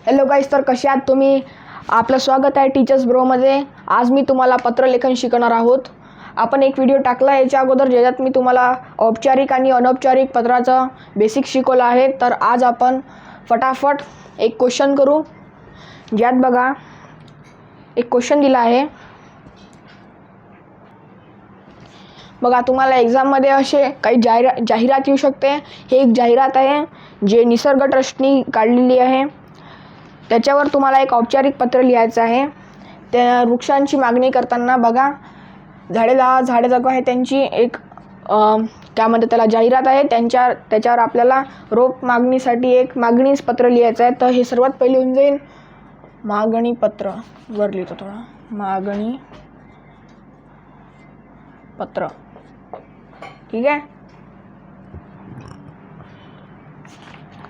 Hello गाईस, तर कसे आहात तुम्ही? आपलं स्वागत आहे टीचर्स ब्रोमध्ये. आज मी तुम्हाला पत्रलेखन शिकवणार आहोत. आपण एक व्हिडिओ टाकला याच्या अगोदर ज्याच्यात मी तुम्हाला औपचारिक आणि अनौपचारिक पत्राचं बेसिक शिकवलं आहे. तर आज आपण फटाफट एक क्वेश्चन करू. ज्यात बघा एक क्वेश्चन दिला आहे. बघा, तुम्हाला एक्झाममध्ये असे काही जाहिरात येऊ शकते. हे एक जाहिरात आहे जे निसर्ग ट्रस्टनी काढलेली आहे. त्याच्यावर तुम्हाला एक औपचारिक पत्र लिहायचं आहे. त्या वृक्षांची मागणी करताना बघा, झाडे जगवा आहे त्यांची एक काय म्हणतात त्याला जाहिरात आहे. त्याच्यावर आपल्याला रोप मागणीसाठी एक मागणीच पत्र लिहायचं आहे. तर हे सर्वात पहिले होऊन जाईल मागणी पत्र. वर लिहितो थोडा, मागणी पत्र. ठीक आहे.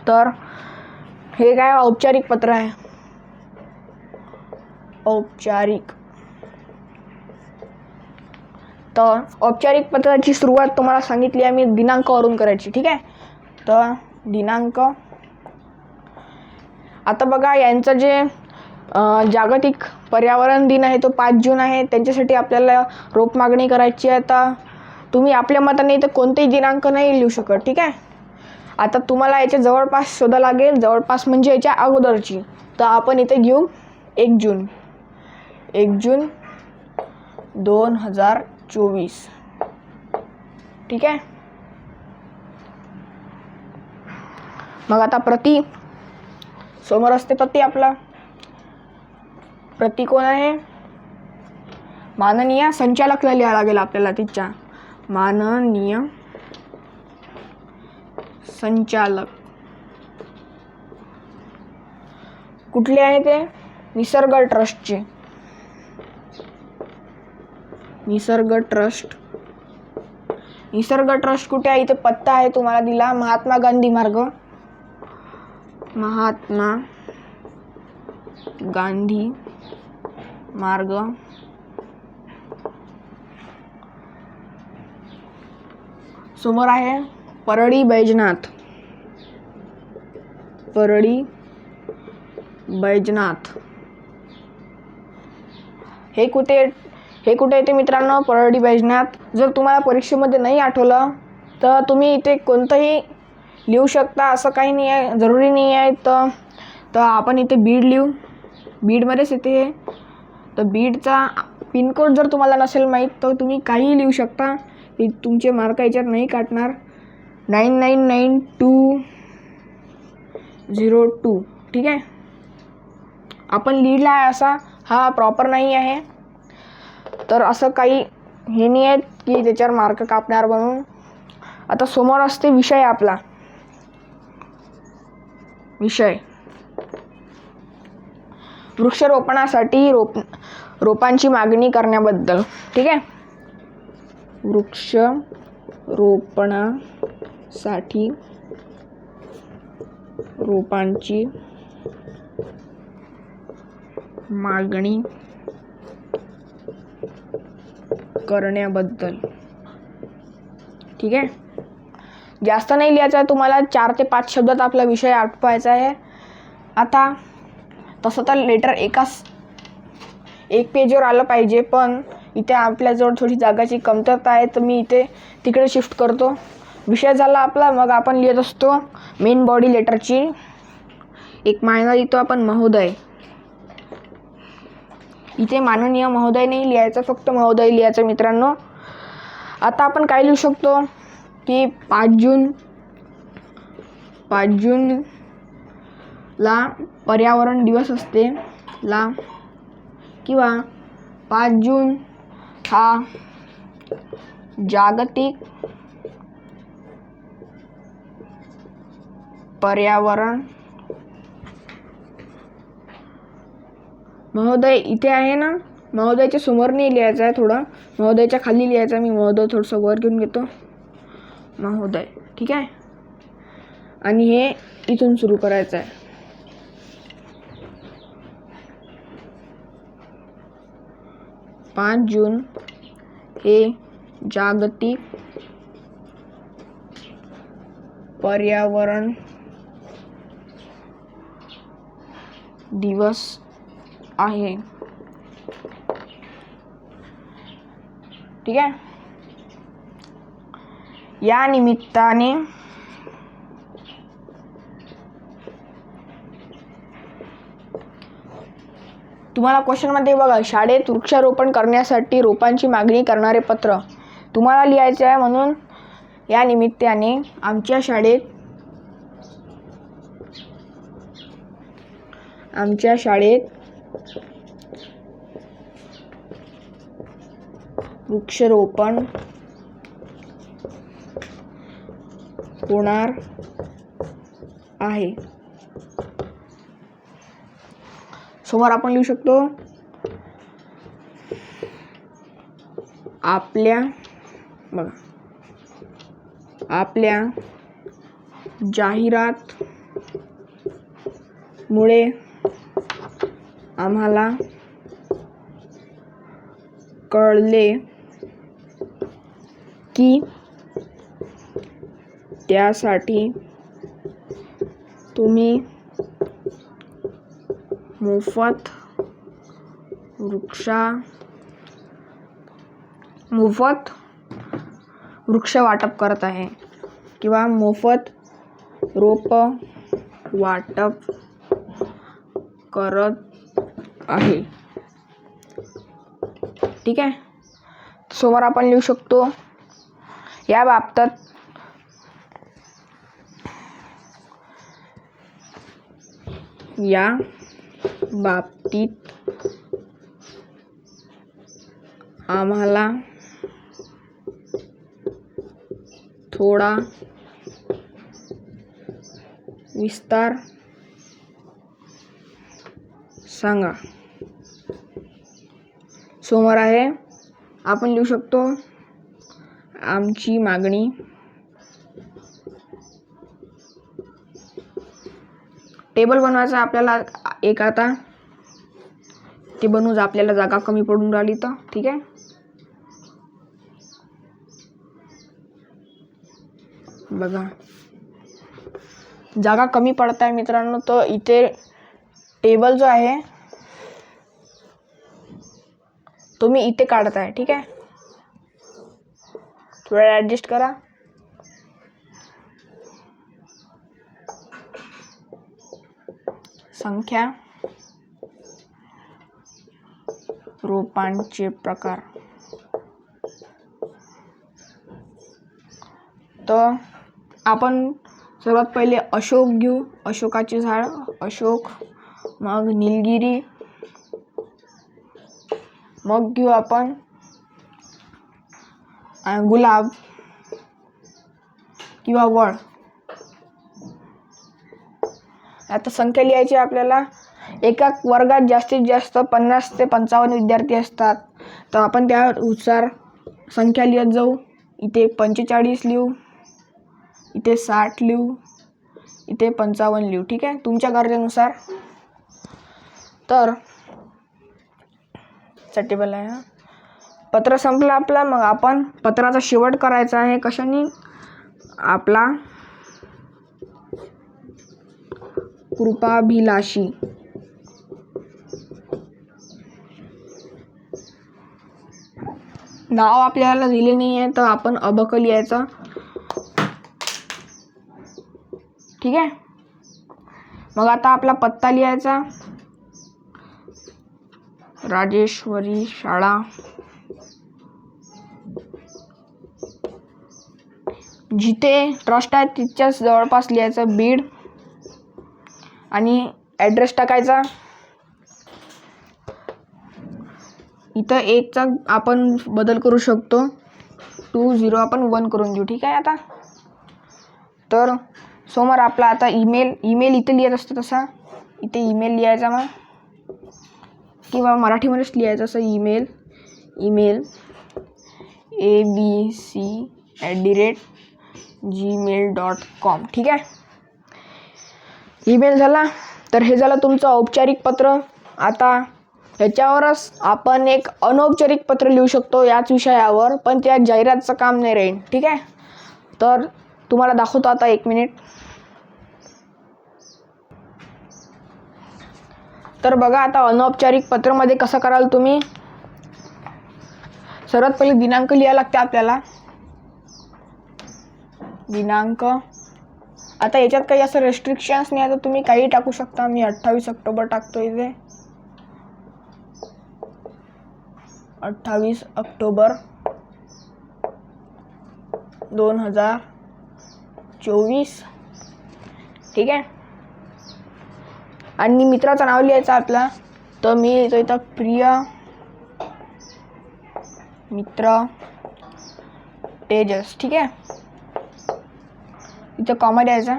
तर हे काय औपचारिक पत्र आहे. औपचारिक. तर औपचारिक पत्राची सुरुवात तुम्हाला सांगितली आहे मी दिनांकावरून करायची. ठीक आहे. तर दिनांक. आता बघा, यांचं जे जागतिक पर्यावरण दिन आहे तो 5 जून आहे. त्यांच्यासाठी आपल्याला रोप मागणी करायची आहे. तर तुम्ही आपल्या मताने इथं कोणतेही दिनांक नाही लिहू शकत. ठीक आहे. आता तुम्हाला याच्या जवळपास शोधा लागेल. जवळपास म्हणजे याच्या अगोदरची. तर आपण इथे घेऊ 1 जून. 1 जून 2024. ठीक आहे. मग आता प्रति. समोर असते प्रति. आपला प्रति कोण आहे? माननीय संचालकला लिहावं लागेल आपल्याला. तिच्या माननीय संचालक. कुठले आहे ते? निसर्ग ट्रस्टचे. निसर्ग ट्रस्ट. निसर्ग ट्रस्ट कुठे आहे? इथे पत्ता आहे तुम्हाला दिला, महात्मा गांधी मार्ग. महात्मा गांधी मार्ग, समोर आहे परळी बैजनाथ. परळी बैजनाथ. हे कुठे येते मित्रांनो? परळी बैजनाथ. जर तुम्हाला परीक्षेमध्ये नाही आठवलं तर तुम्ही इथे कोणतंही लिहू शकता. असं काही नाही आहे, जरुरी नाही आहे. तर आपण इथे बीड लिहू. बीडमध्येच येते हे. तर बीडचा पिनकोड जर तुम्हाला नसेल माहीत तर तुम्ही काहीही लिहू शकता. हे तुमचे मार्क याच्यात नाही काटणार. 999202. ठीक आहे. आपण लिहिला आहे असा, हा प्रॉपर नाही आहे. तर असं काही हे नाही आहे की त्याच्यावर मार्क कापणार म्हणून. आता समोर असते विषय आपला. विषय वृक्षारोपणासाठी रोपांची मागणी करण्याबद्दल. ठीक आहे. वृक्षारोपणासाठी रोपांची मागणी करण्याबद्दल. ठीक आहे. जास्त नाही लिहायचं आहे तुम्हाला. 4 ते 5 शब्दात आपला विषय आटपायचा आहे. आता तसं तर लेटर एक पेजवर आलं पाहिजे, पण इथे आपल्याजवळ थोडी जागाची कमतरता आहे. तर मी इथे तिकडे शिफ्ट करतो. विषय झाला आपला. मग आपण लिहित असतो मेन बॉडी लेटरची. एक मायनर लिहितो आपण महोदय. इथे माननीय महोदय नाही लिहायचं, फक्त महोदय लिहायचं मित्रांनो. आता आपण काय लिहू शकतो की 5 जूनला पर्यावरण दिवस असते ला, किंवा 5 जून हा जागतिक पर्यावरण. महोदय इथे आहे ना, महोदयच्या समोर नाही लिहायचं आहे, थोडं महोदयच्या खाली लिहायचं आहे. मी महोदय थोडंसं वर घेऊन घेतो. महोदय. ठीक आहे. आणि हे इथून सुरू करायचं आहे. 5 जून हे जागतिक पर्यावरण दिवस आहे. ठीक आहे. या निमित्ताने तुम्हाला क्वेश्चनमध्ये बघा, शाळेत वृक्षारोपण करण्यासाठी रोपांची मागणी करणारे पत्र तुम्हाला लिहायचे आहे. म्हणून या निमित्ताने आमच्या शाळेत वृक्षारोपण होणार आहे. समोर आपण लिहू शकतो, आपल्या जाहिरात मुळे आम्हाला कळले की त्यासाठी तुम्ही मोफत वृक्ष वाटप करत आहे किंवा मोफत रोप वाटप करत आहे. ठीक आहे. समोर आपण लिहू शकतो, या बाबतीत आम्हाला थोडा विस्तार सांगा. समोर आहे, आपण लिहू शकतो, आमची मागणी टेबल बनवायचं आपल्याला एक. आता ते बनवून आपल्याला जागा कमी पडून राहिली तर ठीक आहे. बघा, जागा कमी पडत आहे मित्रांनो, तर इथे टेबल जो आहे तो मी इथे काढत आहे. ठीक आहे. थोडा ॲडजस्ट करा. संख्या, रोपांचे प्रकार. तर आपण सर्वात पहिले अशोक घेऊ, अशोकाचे झाड, अशोक. मग निलगिरी, मग घेऊ आपण गुलाब किंवा वड. आता संख्या लिहायची आपल्याला. एका वर्गात जास्तीत जास्त 50 ते 55 विद्यार्थी असतात, तर आपण त्यानुसार संख्या लिहत जाऊ. इथे 45 लिहू, इथे 60 लिहू, इथे 55 लिहू. ठीक आहे, तुमच्या गरजेनुसार. तर टेबल आहे. पत्र संपलं आपला. मग आपण पत्राचा शेवट करायचा आहे कशाने? आपला कृपाभिलाषी नाव आपल्याला दिले नाही आहे, तर आपण अबक लिहायचं. ठीक आहे. मग आता आपला पत्ता लिहायचा, राजेश्वरी शाळा, जिथे ट्रस्ट आहे तिच्याच जवळपास लिहायचं, बीड. आणि ॲड्रेस टाकायचा. इथं 1चा आपण बदल करू शकतो, 20 आपण 1 करून देऊ. ठीक आहे. आता तर समोर आपला आता ईमेल इथे लिहायचं असतं, तसा इथे ईमेल लिहायचा. मग किंवा मराठीमध्येच लिहायचं असं ईमेल abc@gmail.com. ठीक आहे. ईमेल झाला. तर हे झालं तुमचं औपचारिक पत्र. आता ह्याच्यावरच आपण एक अनौपचारिक पत्र लिहू शकतो याच विषयावर, पण त्या जाहिरातचं काम नाही राहील. ठीक आहे. तर तुम्हाला दाखवतो आता, 1 मिनिट. तर बघा आता अनौपचारिक पत्रामध्ये कसं कराल तुम्ही. सर्वात पहिले दिनांक लिहायला लागते आपल्याला. दिनांक. आता याच्यात काही असं रेस्ट्रिक्शन्स नाही आहे, तर तुम्ही काही टाकू शकता. मी 28 ऑक्टोबर टाकतो इथे. 28 ऑक्टोबर 2024. ठीक आहे. आणि मित्राचं नाव लिहायचं आपला. तर मी लिहितो इथं प्रिय मित्र तेजस. ठीक आहे. इथं कॉमा द्यायचा.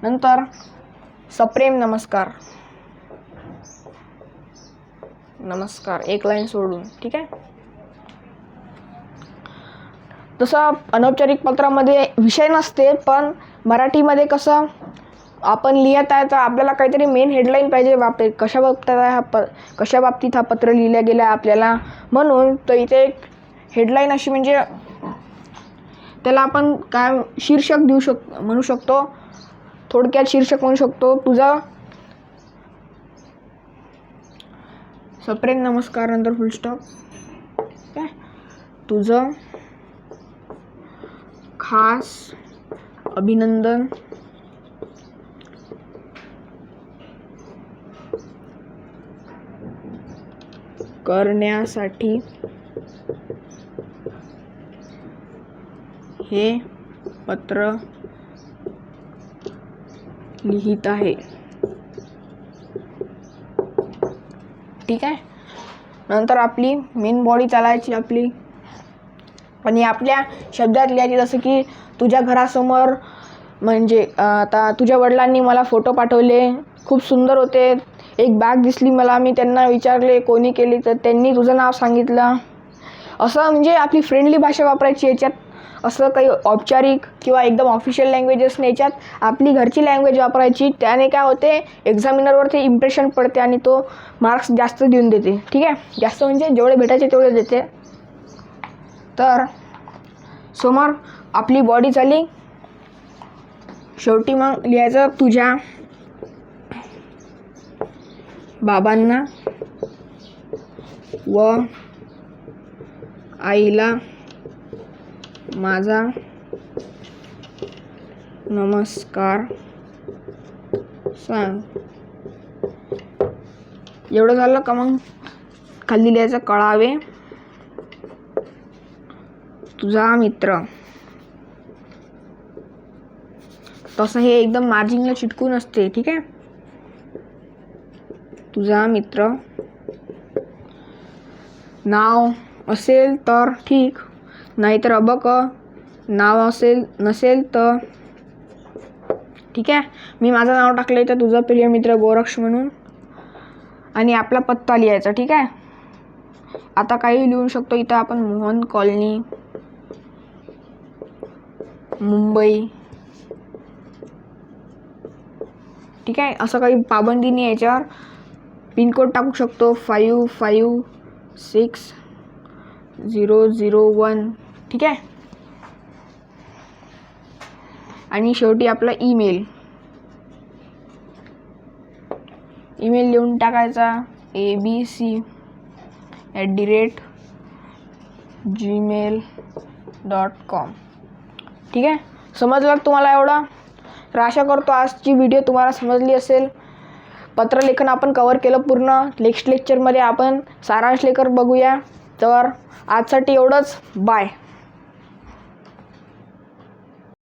नंतर सप्रेम नमस्कार. नमस्कार एक लाईन सोडून. ठीक आहे. तसं अनौपचारिक पत्रामध्ये विषय नसते, पण मराठीमध्ये कसं आपण लिहित आहे तर आपल्याला काहीतरी मेन हेडलाईन पाहिजे. बापरे कशा बाबतीत हा पत्र लिहिलं गेलं आहे आपल्याला. म्हणून तर इथे एक हेडलाईन अशी म्हणजे त्याला आपण काय शीर्षक म्हणू शकतो. थोडक्यात शीर्षक म्हणू शकतो. तुझा सप्रेम नमस्कार नंतर फुल स्टॉप. काय तुझं खास अभिनंदन करण्यासाठी हे पत्र लिहित आहे. ठीक आहे. नंतर आपली मेन बॉडी चालायची आपली. आणि आपल्या शब्दात लिहायची. जसं की तुझ्या घरासमोर म्हणजे आता तुझ्या वडिलांनी मला फोटो पाठवले, खूप सुंदर होते. एक बॅग दिसली मला, मी त्यांना विचारले कोणी केली, तर त्यांनी तुझं नाव सांगितलं. असं म्हणजे आपली फ्रेंडली भाषा वापरायची याच्यात. असं काही औपचारिक किंवा एकदम ऑफिशियल लँग्वेजेस नाही, याच्यात आपली घरची लँग्वेज वापरायची. त्याने काय होते एक्झामिनरवरती इम्प्रेशन पडते आणि तो मार्क्स जास्त देऊन देते. ठीक आहे. जास्त म्हणजे जेवढे भेटायचे तेवढे देते. तर समोर आपली बॉडी झाली. शेवटी मग लिहायचं तुझ्या बाबांना व आईला माझा नमस्कार सांग. एवढं झालं का मग खाली लिहायचं कळावे तुझा मित्र. तसं हे एकदम मार्जिनला चिटकून असते. ठीक आहे. तुझा मित्र. नाव असेल तर ठीक, नाहीतर अबक नाव नसेल तर ठीक आहे. मी माझं नाव टाकलं इथं तुझा प्रिय मित्र गोरक्ष म्हणून. आणि आपला पत्ता लिहायचा. ठीक आहे. आता काही लिहू शकतो इथं आपण. मोहन कॉलनी मुंबई. ठीक आहे. असं काही पाबंदी नाही याच्यावर. पिनकोड टाकू शकतो 556001. ठीक आहे. आणि शेवटी आपला ईमेल लिहून टाकायचा abc@gmail.com. ठीक आहे. समजलं तुम्हाला एवढं. तर आशा करतो आजची व्हिडिओ तुम्हाला समजली असेल. पत्रलेखन आपण कवर केलं पूर्ण. नेक्स्ट लेक्चरमध्ये आपण सारांश लेखन बघूया. तर आजसाठी एवढंच. बाय.